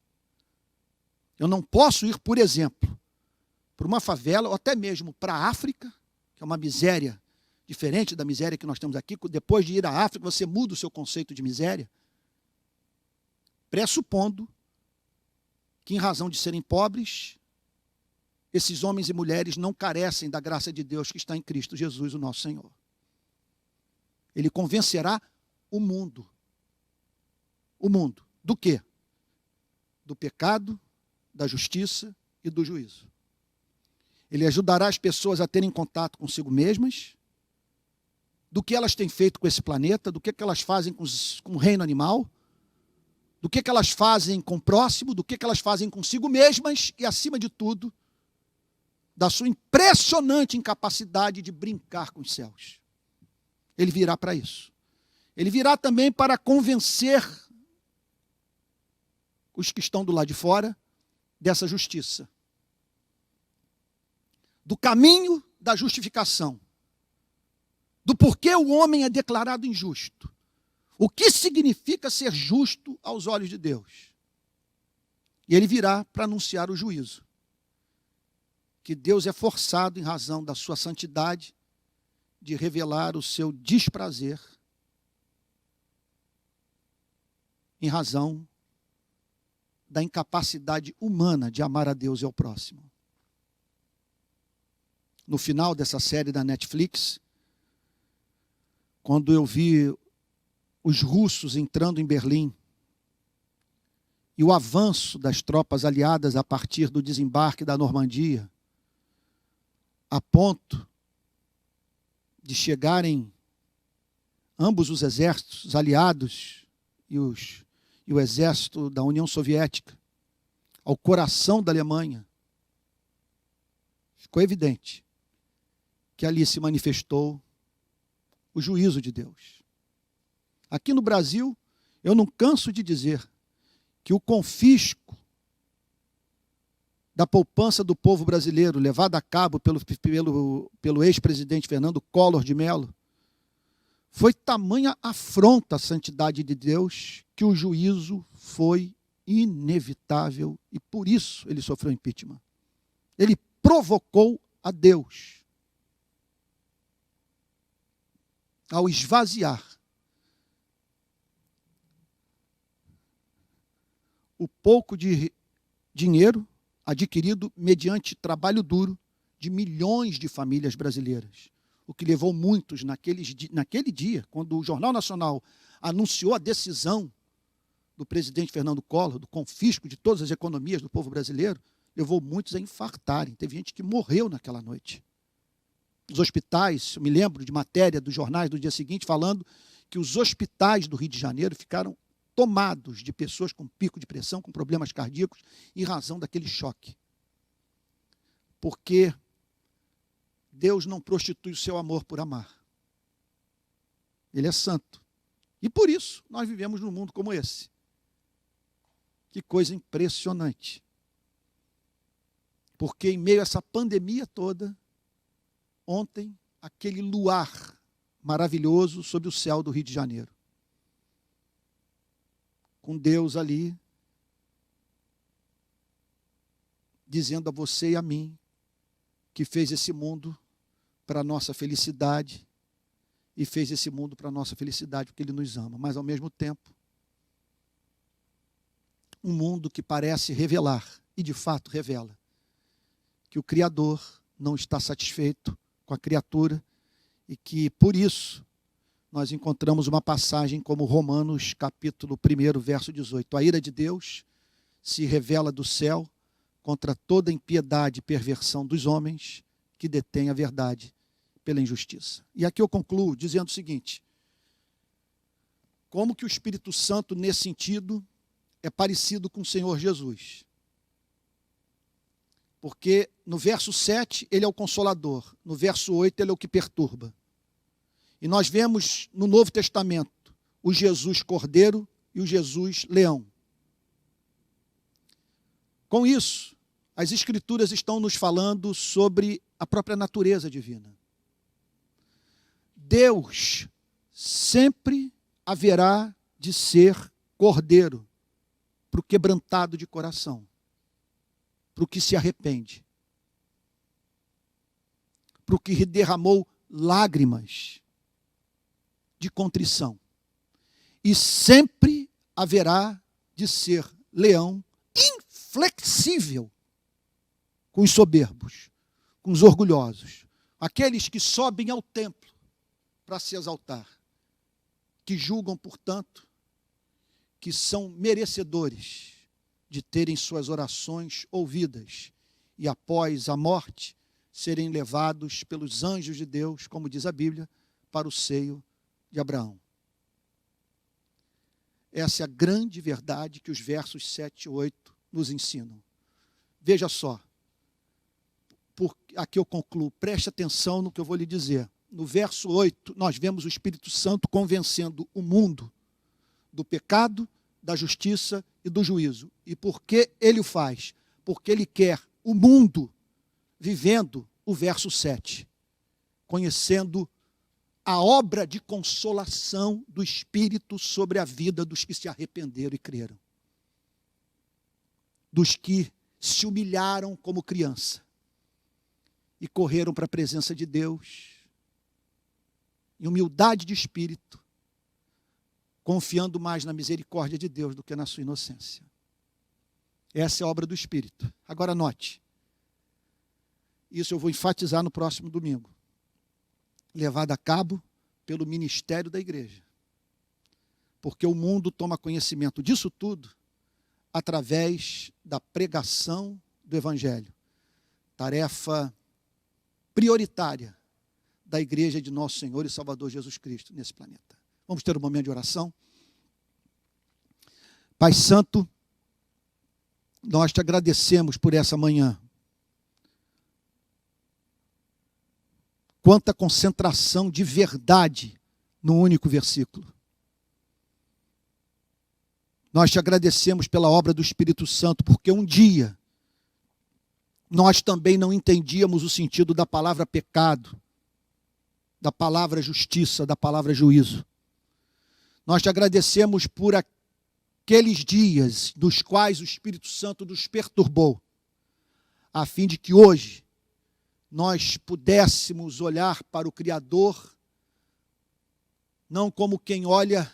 Eu não posso ir, por exemplo, para uma favela, ou até mesmo para a África, que é uma miséria diferente da miséria que nós temos aqui. Depois de ir à África, você muda o seu conceito de miséria, pressupondo que, em razão de serem pobres, esses homens e mulheres não carecem da graça de Deus que está em Cristo Jesus, o nosso Senhor. Ele convencerá o mundo. O mundo. Do quê? Do pecado, da justiça e do juízo. Ele ajudará as pessoas a terem contato consigo mesmas, do que elas têm feito com esse planeta, do que elas fazem com o reino animal, do que elas fazem com o próximo, do que elas fazem consigo mesmas e, acima de tudo, da sua impressionante incapacidade de brincar com os céus. Ele virá para isso. Ele virá também para convencer os que estão do lado de fora dessa justiça, do caminho da justificação, do porquê o homem é declarado injusto, o que significa ser justo aos olhos de Deus. E ele virá para anunciar o juízo, que Deus é forçado, em razão da sua santidade, de revelar o seu desprazer, em razão da incapacidade humana de amar a Deus e ao próximo. No final dessa série da Netflix, quando eu vi os russos entrando em Berlim e o avanço das tropas aliadas a partir do desembarque da Normandia, a ponto de chegarem ambos os exércitos aliados e o exército da União Soviética ao coração da Alemanha, ficou evidente que ali se manifestou o juízo de Deus. Aqui no Brasil, eu não canso de dizer que o confisco da poupança do povo brasileiro, levado a cabo pelo ex-presidente Fernando Collor de Mello, foi tamanha afronta à santidade de Deus que o juízo foi inevitável e por isso ele sofreu impeachment. Ele provocou a Deus ao esvaziar o pouco de dinheiro adquirido mediante trabalho duro de milhões de famílias brasileiras. O que levou muitos, naquele dia, quando o Jornal Nacional anunciou a decisão do presidente Fernando Collor, do confisco de todas as economias do povo brasileiro, levou muitos a infartarem. Teve gente que morreu naquela noite. Os hospitais, eu me lembro de matéria dos jornais do dia seguinte, falando que os hospitais do Rio de Janeiro ficaram tomados de pessoas com pico de pressão, com problemas cardíacos, em razão daquele choque. Porque Deus não prostitui o seu amor por amar. Ele é santo. E por isso nós vivemos num mundo como esse. Que coisa impressionante. Porque em meio a essa pandemia toda, ontem, aquele luar maravilhoso sobre o céu do Rio de Janeiro. Com Deus ali, dizendo a você e a mim, que fez esse mundo para a nossa felicidade, e fez esse mundo para a nossa felicidade, porque Ele nos ama. Mas, ao mesmo tempo, um mundo que parece revelar, e de fato revela, que o Criador não está satisfeito com a criatura, e que, por isso, nós encontramos uma passagem como Romanos, capítulo 1, verso 18. A ira de Deus se revela do céu contra toda impiedade e perversão dos homens que detêm a verdade pela injustiça. E aqui eu concluo dizendo o seguinte: como que o Espírito Santo, nesse sentido, é parecido com o Senhor Jesus? Porque no verso 7, ele é o Consolador. No verso 8, ele é o que perturba. E nós vemos no Novo Testamento o Jesus Cordeiro e o Jesus Leão. Com isso, as Escrituras estão nos falando sobre a própria natureza divina. Deus sempre haverá de ser cordeiro para o quebrantado de coração, para o que se arrepende. para o que derramou lágrimas de contrição. E sempre haverá de ser leão inflexível com os soberbos, com os orgulhosos, aqueles que sobem ao templo para se exaltar, que julgam, portanto, que são merecedores de terem suas orações ouvidas e, após a morte, serem levados pelos anjos de Deus, como diz a Bíblia, para o seio de Abraão. Essa é a grande verdade que os versos 7 e 8 nos ensinam. Veja só, aqui eu concluo, preste atenção no que eu vou lhe dizer. No verso 8, nós vemos o Espírito Santo convencendo o mundo do pecado, da justiça e do juízo. E por que ele o faz? Porque ele quer o mundo vivendo o verso 7, conhecendo a obra de consolação do Espírito sobre a vida dos que se arrependeram e creram. Dos que se humilharam como criança e correram para a presença de Deus, em humildade de espírito, confiando mais na misericórdia de Deus do que na sua inocência. Essa é a obra do Espírito. Agora note, isso eu vou enfatizar no próximo domingo, levado a cabo pelo ministério da igreja. Porque o mundo toma conhecimento disso tudo através da pregação do Evangelho. Tarefa prioritária da igreja de nosso Senhor e Salvador Jesus Cristo nesse planeta. Vamos ter um momento de oração. Pai Santo, nós te agradecemos por essa manhã. Quanta concentração de verdade num único versículo. Nós te agradecemos pela obra do Espírito Santo, porque um dia nós também não entendíamos o sentido da palavra pecado, da palavra justiça, da palavra juízo. Nós te agradecemos por aqueles dias dos quais o Espírito Santo nos perturbou, a fim de que hoje nós pudéssemos olhar para o Criador, não como quem olha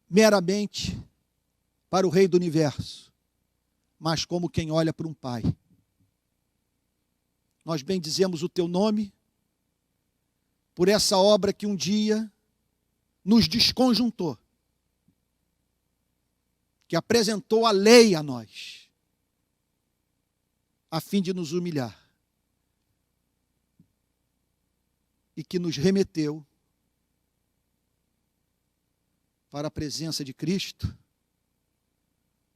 meramente para o Rei do Universo, mas como quem olha para um Pai. Nós bendizemos o teu nome por essa obra que um dia nos desconjuntou, que apresentou a lei a nós, a fim de nos humilhar, e que nos remeteu para a presença de Cristo,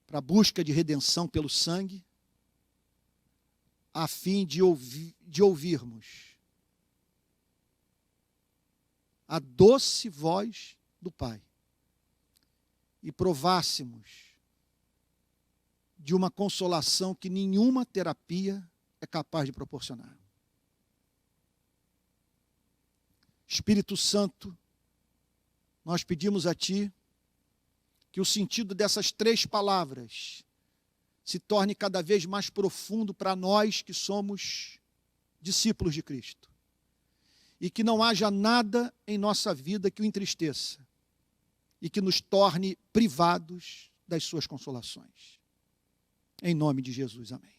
para a busca de redenção pelo sangue, a fim de ouvirmos a doce voz do Pai e provássemos de uma consolação que nenhuma terapia é capaz de proporcionar. Espírito Santo, nós pedimos a Ti que o sentido dessas 3 palavras se torne cada vez mais profundo para nós que somos discípulos de Cristo. E que não haja nada em nossa vida que o entristeça e que nos torne privados das suas consolações. Em nome de Jesus, amém.